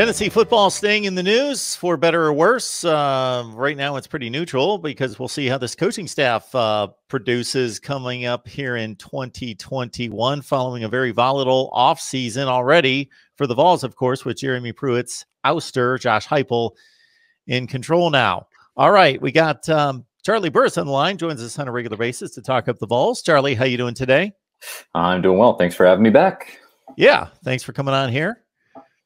Tennessee football staying in the news for better or worse. Right now it's pretty neutral because we'll see how this coaching staff produces coming up here in 2021 following a very volatile offseason already for the Vols, of course, with Jeremy Pruitt's ouster, Josh Heupel, in control now. All right, we got Charlie Burris on the line, joins us on a regular basis to talk up the Vols. Charlie, how you doing today? I'm doing well. Thanks for having me back. Yeah, thanks for coming on here.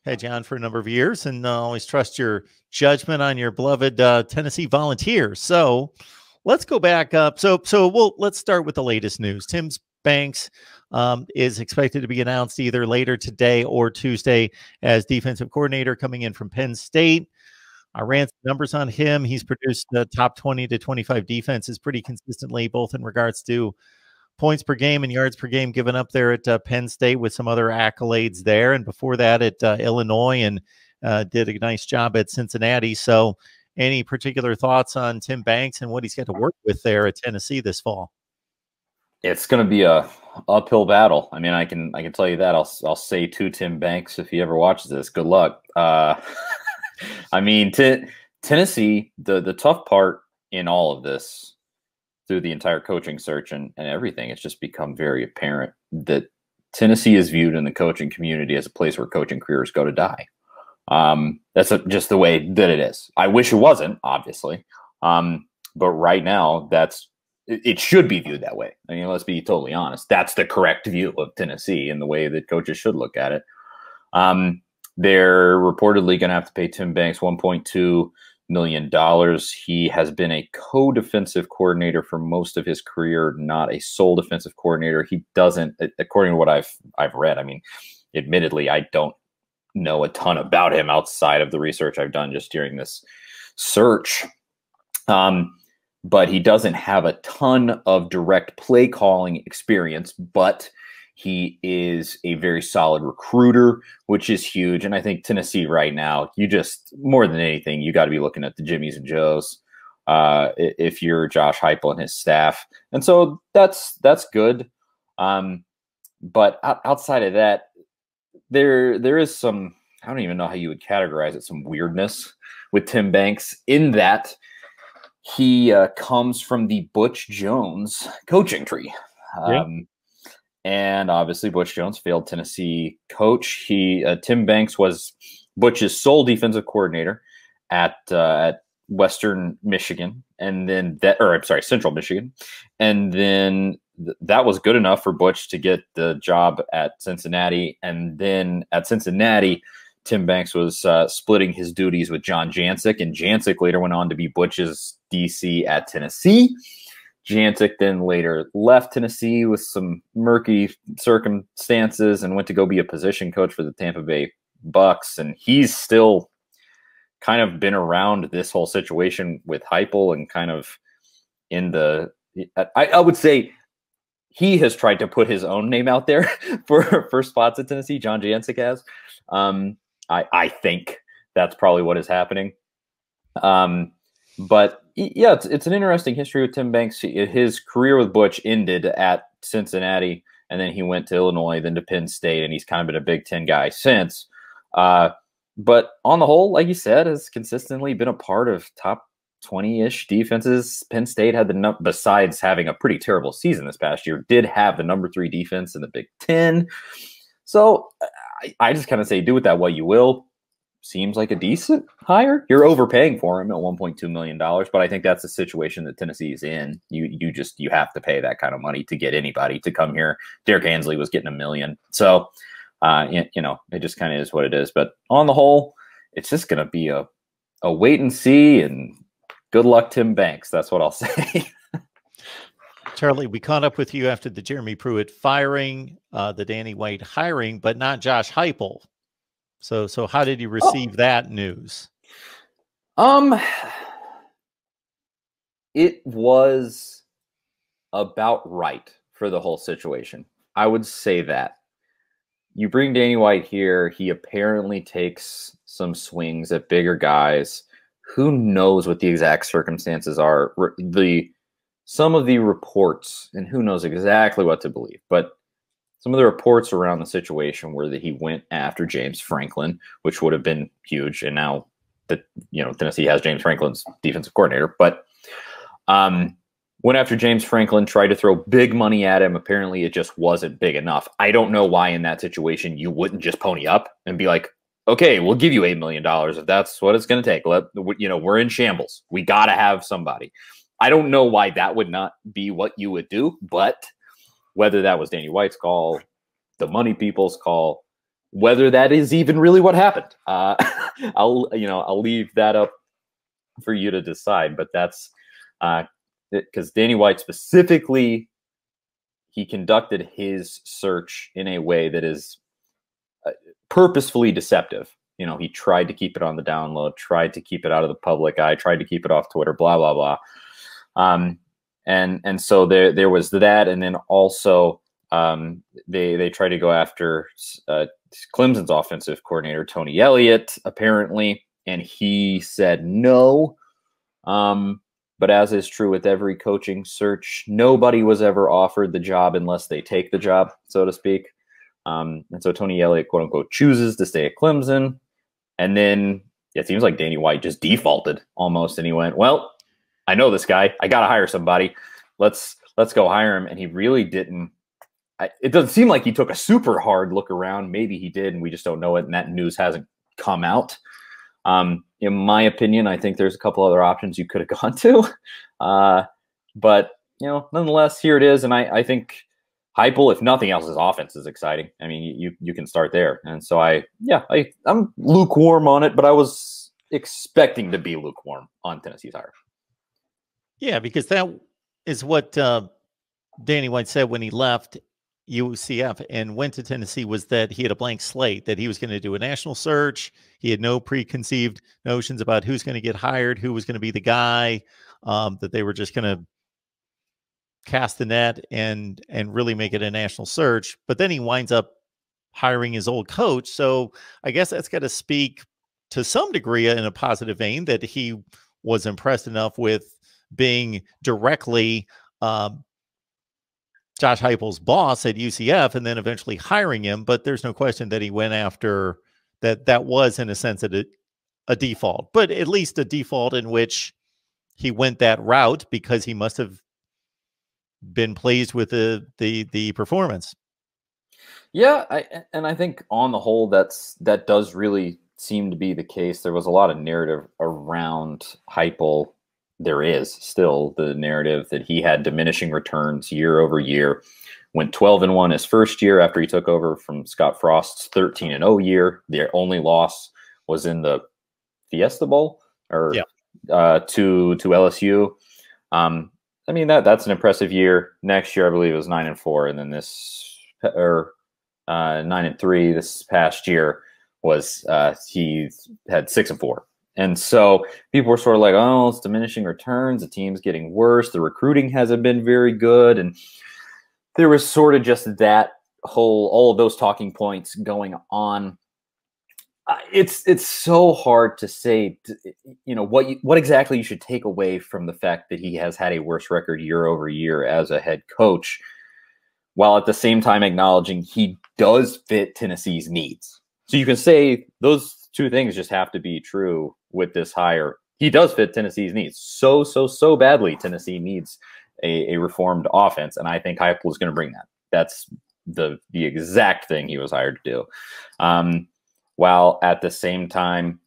Had you on for a number of years, and always trust your judgment on your beloved Tennessee Volunteers. So let's go back up. Let's start with the latest news. Tim Banks is expected to be announced either later today or Tuesday as defensive coordinator coming in from Penn State. I ran some numbers on him. He's produced the top 20 to 25 defenses pretty consistently, both in regards to points per game and yards per game given up there at Penn State, with some other accolades there. And before that at Illinois, and did a nice job at Cincinnati. So any particular thoughts on Tim Banks and what he's got to work with there at Tennessee this fall? It's going to be a uphill battle. I mean, I can tell you that. I'll say to Tim Banks, if he ever watches this, good luck. I mean, Tennessee, the tough part in all of this, through the entire coaching search and everything, it's just become very apparent that Tennessee is viewed in the coaching community as a place where coaching careers go to die. That's just the way that it is. I wish it wasn't, obviously. But right now, it should be viewed that way. I mean, let's be totally honest. That's the correct view of Tennessee and the way that coaches should look at it. They're reportedly going to have to pay Tim Banks $1.2 million. He has been a co-defensive coordinator for most of his career, not a sole defensive coordinator. He doesn't, according to what I've read, I mean, admittedly, I don't know a ton about him outside of the research I've done just during this search. But he doesn't have a ton of direct play calling experience, but he is a very solid recruiter, which is huge. And I think Tennessee right now, you just, more than anything, you got to be looking at the Jimmies and Joes if you're Josh Heupel and his staff. And so that's good. But outside of that, there is some, I don't even know how you would categorize it, some weirdness with Tim Banks in that he comes from the Butch Jones coaching tree. Yeah. And obviously, Butch Jones, failed Tennessee coach. Tim Banks was Butch's sole defensive coordinator at Western Michigan, and then Central Michigan, and then that was good enough for Butch to get the job at Cincinnati. And then at Cincinnati, Tim Banks was splitting his duties with John Jancic, and Jancic later went on to be Butch's DC at Tennessee. Jancic then later left Tennessee with some murky circumstances and went to go be a position coach for the Tampa Bay Bucks. And he's still kind of been around this whole situation with Heupel and kind of in the, I would say he has tried to put his own name out there for spots at Tennessee. John Jancic has. I think that's probably what is happening. But yeah, it's an interesting history with Tim Banks. His career with Butch ended at Cincinnati, and then he went to Illinois, then to Penn State, and he's kind of been a Big Ten guy since. But on the whole, like you said, has consistently been a part of top 20-ish defenses. Penn State had besides having a pretty terrible season this past year, did have the number 3 defense in the Big Ten. So I just kind of say, do with that what you will. Seems like a decent hire. You're overpaying for him at $1.2 million, but I think that's the situation that Tennessee is in. You have to pay that kind of money to get anybody to come here. Derek Ansley was getting $1 million. So, it just kind of is what it is. But on the whole, it's just going to be a wait and see, and good luck, Tim Banks. That's what I'll say. Charlie, we caught up with you after the Jeremy Pruitt firing, the Danny White hiring, but not Josh Heupel. So how did you receive that news? It was about right for the whole situation. I would say that. You bring Danny White here, he apparently takes some swings at bigger guys. Who knows what the exact circumstances are? Some of the reports, and who knows exactly what to believe, but some of the reports around the situation were that he went after James Franklin, which would have been huge. And now that, Tennessee has James Franklin's defensive coordinator, but went after James Franklin, tried to throw big money at him. Apparently it just wasn't big enough. I don't know why in that situation you wouldn't just pony up and be like, okay, we'll give you $8 million if that's what it's going to take. We're in shambles. We got to have somebody. I don't know why that would not be what you would do, but whether that was Danny White's call, the money people's call, whether that is even really what happened, I'll leave that up for you to decide. But that's because Danny White specifically, he conducted his search in a way that is purposefully deceptive. He tried to keep it on the down low, tried to keep it out of the public eye, tried to keep it off Twitter, blah, blah, blah. And so there was that. And then also they tried to go after Clemson's offensive coordinator, Tony Elliott, apparently, and he said no. But as is true with every coaching search, nobody was ever offered the job unless they take the job, so to speak. And so Tony Elliott, quote unquote, chooses to stay at Clemson. And then it seems like Danny White just defaulted almost. And he went, well, I know this guy. I got to hire somebody. Let's go hire him. And he really didn't. It doesn't seem like he took a super hard look around. Maybe he did, and we just don't know it. And that news hasn't come out. In my opinion, I think there's a couple other options you could have gone to. But, nonetheless, here it is. And I think Heupel, if nothing else, his offense is exciting. I mean, you can start there. And so I'm lukewarm on it, but I was expecting to be lukewarm on Tennessee's hire. Yeah, because that is what Danny White said when he left UCF and went to Tennessee, was that he had a blank slate, that he was going to do a national search. He had no preconceived notions about who's going to get hired, who was going to be the guy, that they were just going to cast the net and really make it a national search. But then he winds up hiring his old coach. So I guess that's got to speak to some degree in a positive vein, that he was impressed enough with being directly Josh Heupel's boss at UCF and then eventually hiring him. But there's no question that he went after that. That was, in a sense, a default, but at least a default in which he went that route because he must have been pleased with the performance. Yeah, I think on the whole, that does really seem to be the case. There was a lot of narrative around Heupel. There is still the narrative that he had diminishing returns year over year. Went 12-1 his first year after he took over from Scott Frost's 13-0 year. Their only loss was in the Fiesta Bowl to LSU. I mean, that's an impressive year. Next year, I believe, it was 9-4, and then 9-3 this past year was he had 6-4. And so people were sort of like, oh, it's diminishing returns. The team's getting worse. The recruiting hasn't been very good. And there was sort of just all of those talking points going on. It's so hard to say, what exactly you should take away from the fact that he has had a worse record year over year as a head coach, while at the same time acknowledging he does fit Tennessee's needs. So you can say those two things just have to be true with this hire. He does fit Tennessee's needs so badly. Tennessee needs a reformed offense, and I think Heupel is going to bring that. That's the exact thing he was hired to do. While at the same time,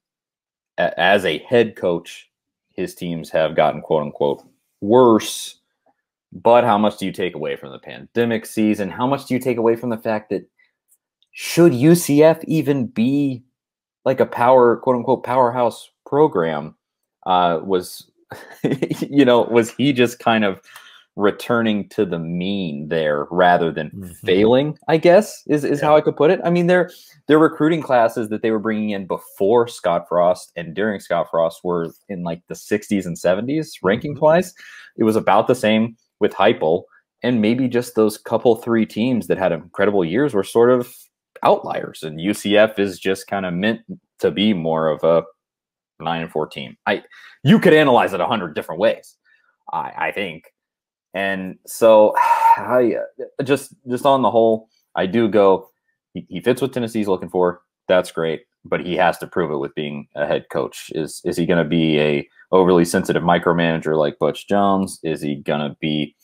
as a head coach, his teams have gotten, quote unquote, worse. But how much do you take away from the pandemic season? How much do you take away from the fact that should UCF even be like a quote unquote, powerhouse program? Was he just kind of returning to the mean there rather than failing, I guess, is how I could put it. I mean, their recruiting classes that they were bringing in before Scott Frost and during Scott Frost were in like the 60s and 70s rankings wise. It was about the same with Heupel, and maybe just those couple 3 teams that had incredible years were sort of outliers, and UCF is just kind of meant to be more of a 9-4 team. You could analyze it 100 different ways, I think. And so I just on the whole, I do go, he fits what Tennessee's looking for. That's great, but he has to prove it with being a head coach. Is he going to be a overly sensitive micromanager like Butch Jones? Is he going to be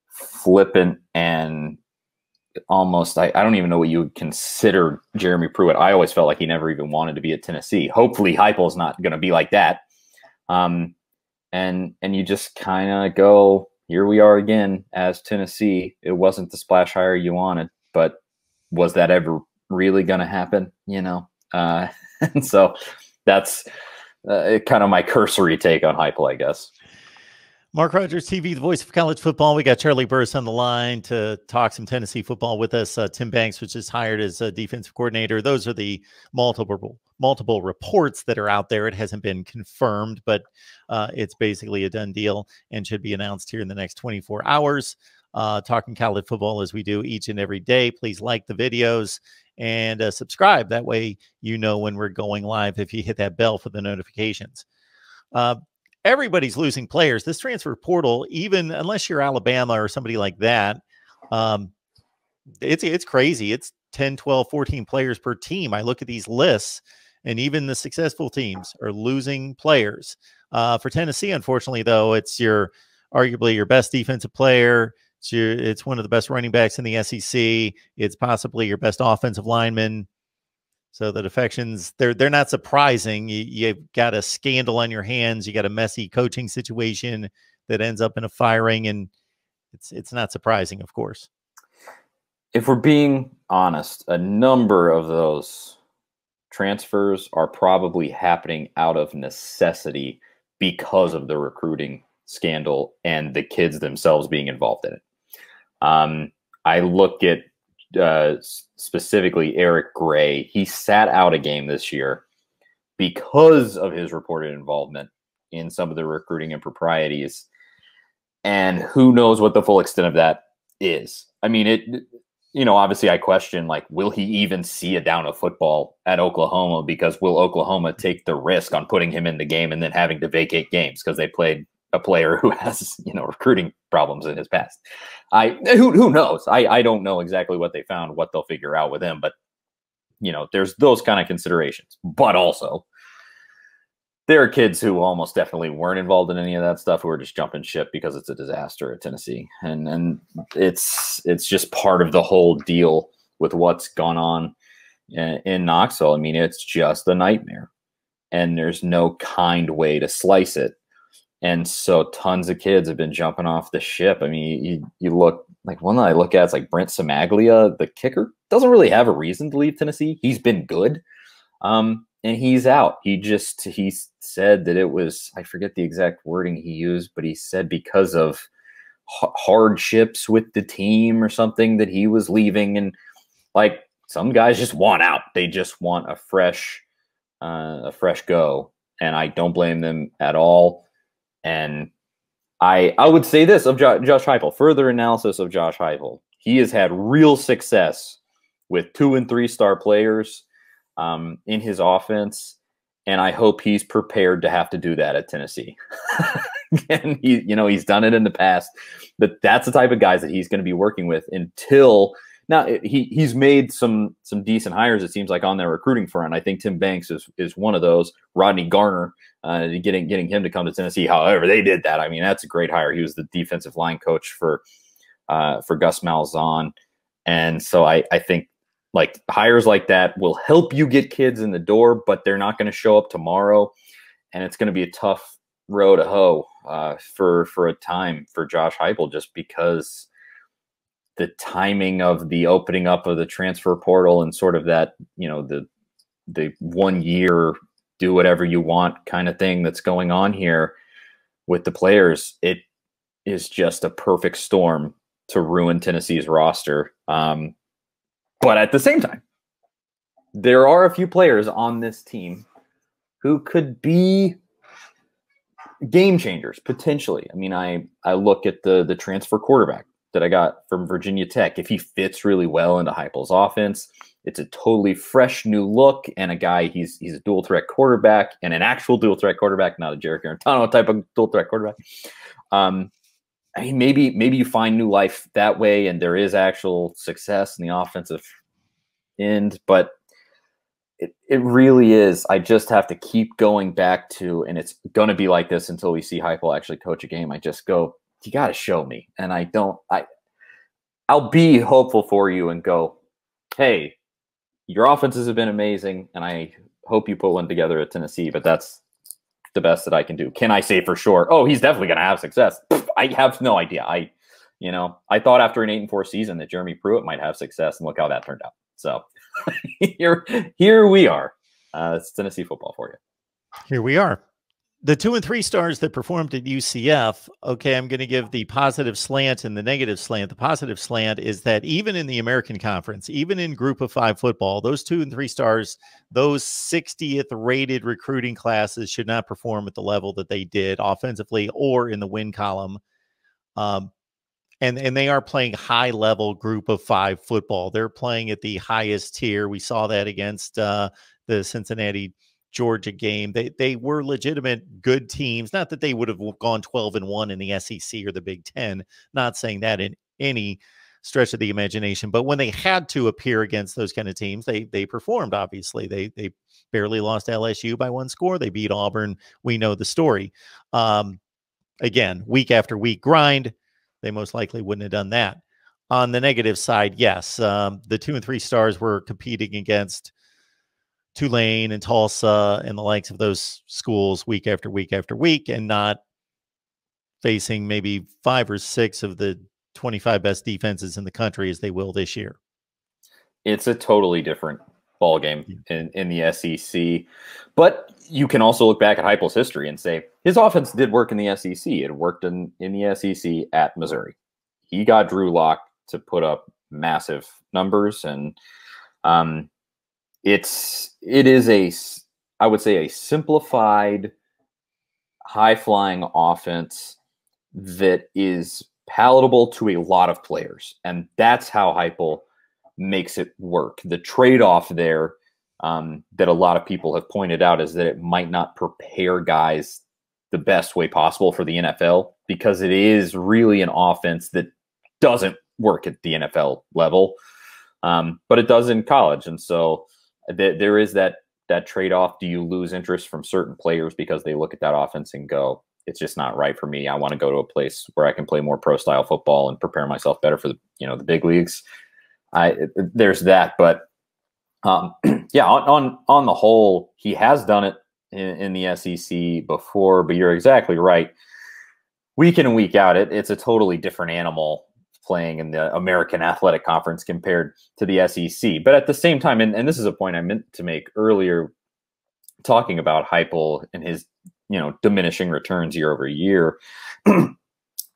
flippant and almost, I don't even know what you would consider Jeremy Pruitt. I always felt like he never even wanted to be at Tennessee. Hopefully Heupel's not going to be like that. And you just kind of go, here we are again as Tennessee. It wasn't the splash hire you wanted, but was that ever really going to happen? You know? And so that's kind of my cursory take on Heupel, I guess. MarkRogersTV, the voice of college football. We got Charlie Burris on the line to talk some Tennessee football with us. Tim Banks, which is hired as a defensive coordinator. Those are the multiple reports that are out there. It hasn't been confirmed, but it's basically a done deal and should be announced here in the next 24 hours. Talking college football as we do each and every day. Please like the videos and subscribe. That way you know when we're going live if you hit that bell for the notifications. Everybody's losing players. This transfer portal, even unless you're Alabama or somebody like that, it's crazy. It's 10, 12, 14 players per team. I look at these lists, and even the successful teams are losing players. For Tennessee, unfortunately, though, it's arguably your best defensive player. It's one of the best running backs in the SEC. It's possibly your best offensive lineman. So the defections, they're not surprising. You've got a scandal on your hands. You got a messy coaching situation that ends up in a firing, and it's not surprising, of course. If we're being honest, a number of those transfers are probably happening out of necessity because of the recruiting scandal and the kids themselves being involved in it. I look at specifically Eric Gray. He sat out a game this year because of his reported involvement in some of the recruiting improprieties. And who knows what the full extent of that is. I mean, obviously I question, like, will he even see a down of football at Oklahoma? Because will Oklahoma take the risk on putting him in the game and then having to vacate games because they played a player who has, recruiting problems in his past? Who knows? I don't know exactly what they found, what they'll figure out with him, but there's those kind of considerations. But also, there are kids who almost definitely weren't involved in any of that stuff who are just jumping ship because it's a disaster at Tennessee, and it's just part of the whole deal with what's gone on in Knoxville. I mean, it's just a nightmare, and there's no kind way to slice it. And so tons of kids have been jumping off the ship. I mean, you look, like, one that I look at, it's like Brent Samaglia, the kicker, doesn't really have a reason to leave Tennessee. He's been good. And he's out. He said that it was, I forget the exact wording he used, but he said because of hardships with the team or something that he was leaving. And like, some guys just want out. They just want a fresh go. And I don't blame them at all. And I would say this of Josh Heupel, further analysis of Josh Heupel. He has had real success with 2- and 3-star players in his offense, and I hope he's prepared to have to do that at Tennessee. And he's done it in the past, but that's the type of guys that he's going to be working with until now. He's made some decent hires, it seems like, on their recruiting front. I think Tim Banks is one of those. Rodney Garner, getting him to come to Tennessee, however they did that, I mean, that's a great hire. He was the defensive line coach for Gus Malzahn, and so I think, like, hires like that will help you get kids in the door, but they're not going to show up tomorrow, and it's going to be a tough row to hoe for a time for Josh Heupel, just because the timing of the opening up of the transfer portal and sort of that, the 1 year do whatever you want kind of thing that's going on here with the players, it is just a perfect storm to ruin Tennessee's roster. But at the same time, there are a few players on this team who could be game changers, potentially. I mean, I look at the transfer quarterback that I got from Virginia Tech. If he fits really well into Heupel's offense, it's a totally fresh new look, and a guy, he's a dual threat quarterback, and an actual dual threat quarterback, not a Jarek Arantano type of dual threat quarterback. I mean, maybe you find new life that way, and there is actual success in the offensive end, but it really is. I just have to keep going back to, and it's going to be like this until we see Heupel actually coach a game. I just go, you got to show me, and I'll be hopeful for you and go, hey, your offenses have been amazing, and I hope you put one together at Tennessee, but that's the best that I can do. Can I say for sure, oh, he's definitely going to have success? I have no idea. I thought after an 8-4 season that Jeremy Pruitt might have success, and look how that turned out. So here we are. It's Tennessee football for you. Here we are. The 2 and 3 stars that performed at UCF, okay, I'm going to give the positive slant and the negative slant. The positive slant is that even in the American Conference, even in Group of 5 football, those 2 and 3 stars, those 60th rated recruiting classes should not perform at the level that they did offensively or in the win column. And they are playing high level Group of 5 football. They're playing at the highest tier. We saw that against the Cincinnati Georgia game. They were legitimate good teams. Not that they would have gone 12-1 in the SEC or the Big Ten. Not saying that in any stretch of the imagination. But when they had to appear against those kind of teams, they performed. Obviously, they barely lost LSU by 1 score. They beat Auburn. We know the story. Again, week after week grind. They most likely wouldn't have done that. On the negative side, yes, the 2 and 3 stars were competing against Tulane and Tulsa and the likes of those schools week after week after week, and not facing maybe 5 or 6 of the 25 best defenses in the country as they will this year. It's a totally different ball game in the SEC, but you can also look back at Heupel's history and say his offense did work in the SEC. It worked in the SEC at Missouri. He got Drew Lock to put up massive numbers, and it is I would say a simplified, high-flying offense that is palatable to a lot of players, and that's how Heupel makes it work. The trade-off there that a lot of people have pointed out is that it might not prepare guys the best way possible for the NFL, because it is really an offense that doesn't work at the NFL level, but it does in college. And so there is that trade-off. Do you lose interest from certain players because they look at that offense and go, it's just not right for me. I want to go to a place where I can play more pro-style football and prepare myself better for the big leagues. There's that, but yeah, on the whole, he has done it in the SEC before. But you're exactly right. Week in and week out, it's a totally different animal playing in the American Athletic Conference compared to the SEC. But at the same time, and this is a point I meant to make earlier, talking about Heupel and his diminishing returns year over year,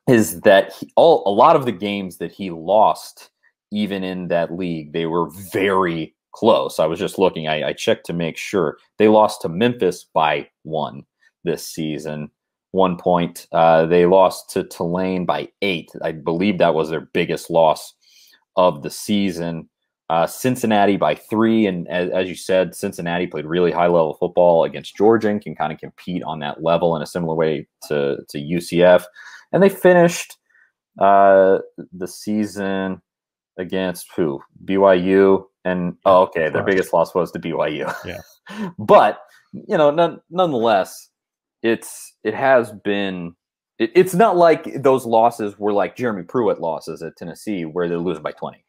is that a lot of the games that he lost, even in that league, they were very close. I was just looking. I checked to make sure. They lost to Memphis by 1 this season. 1 point. They lost to Tulane by 8. I believe that was their biggest loss of the season. Cincinnati by 3. And as you said, Cincinnati played really high-level football against Georgia and can kind of compete on that level in a similar way to UCF. And they finished the season against who? BYU. And their biggest loss was to BYU. Yeah. But nonetheless, it's not like those losses were like Jeremy Pruitt losses at Tennessee where they lose by 20.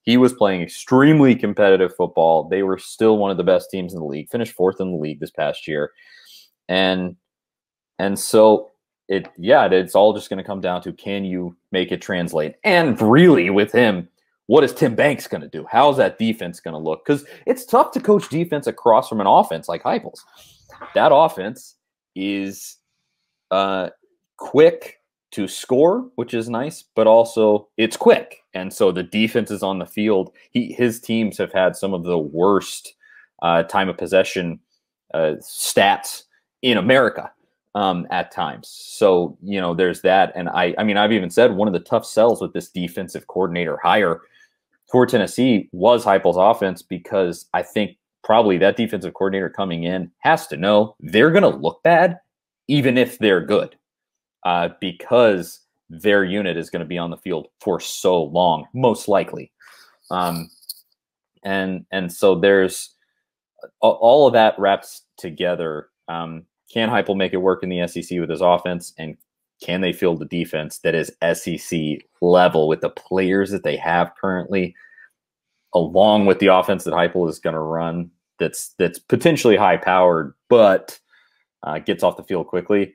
He was playing extremely competitive football. They were still one of the best teams in the league. Finished 4th in the league this past year, and so it's all just going to come down to, can you make it translate? And really, with him, what is Tim Banks going to do? How's that defense going to look? Because it's tough to coach defense across from an offense like Heupel's. That offense is quick to score, which is nice, but also it's quick. And so the defense is on the field. His teams have had some of the worst time of possession stats in America at times. So, there's that. And I mean, I've even said one of the tough sells with this defensive coordinator hire for Tennessee was Heupel's offense, because I think probably that defensive coordinator coming in has to know they're going to look bad even if they're good, because their unit is going to be on the field for so long, most likely. And so there's all of that wraps together. Can Heupel make it work in the SEC with his offense, and can they field the defense that is SEC level with the players that they have currently, along with the offense that Heupel is going to run? That's potentially high powered, but gets off the field quickly.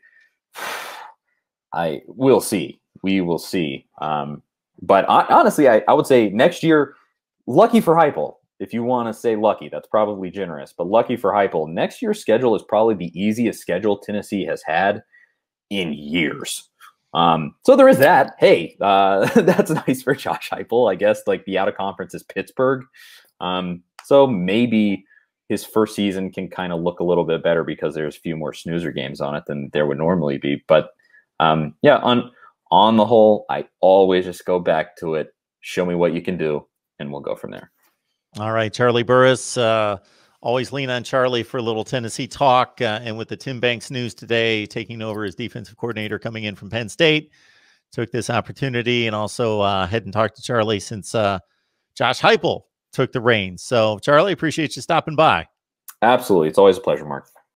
We'll see. We will see. But honestly, I would say next year, lucky for Heupel. If you want to say lucky, that's probably generous, but lucky for Heupel. Next year's schedule is probably the easiest schedule Tennessee has had in years. So there is that. Hey, that's nice for Josh Heupel, I guess. Like, the out of conference is Pittsburgh. So maybe his first season can kind of look a little bit better because there's a few more snoozer games on it than there would normally be. But yeah, on the whole, I always just go back to it. Show me what you can do, and we'll go from there. All right, Charlie Burris. Always lean on Charlie for a little Tennessee talk. And with the Tim Banks news today, taking over as defensive coordinator coming in from Penn State, took this opportunity and also hadn't talked to Charlie since Josh Heupel took the reins. So, Charlie, appreciate you stopping by. Absolutely. It's always a pleasure, Mark.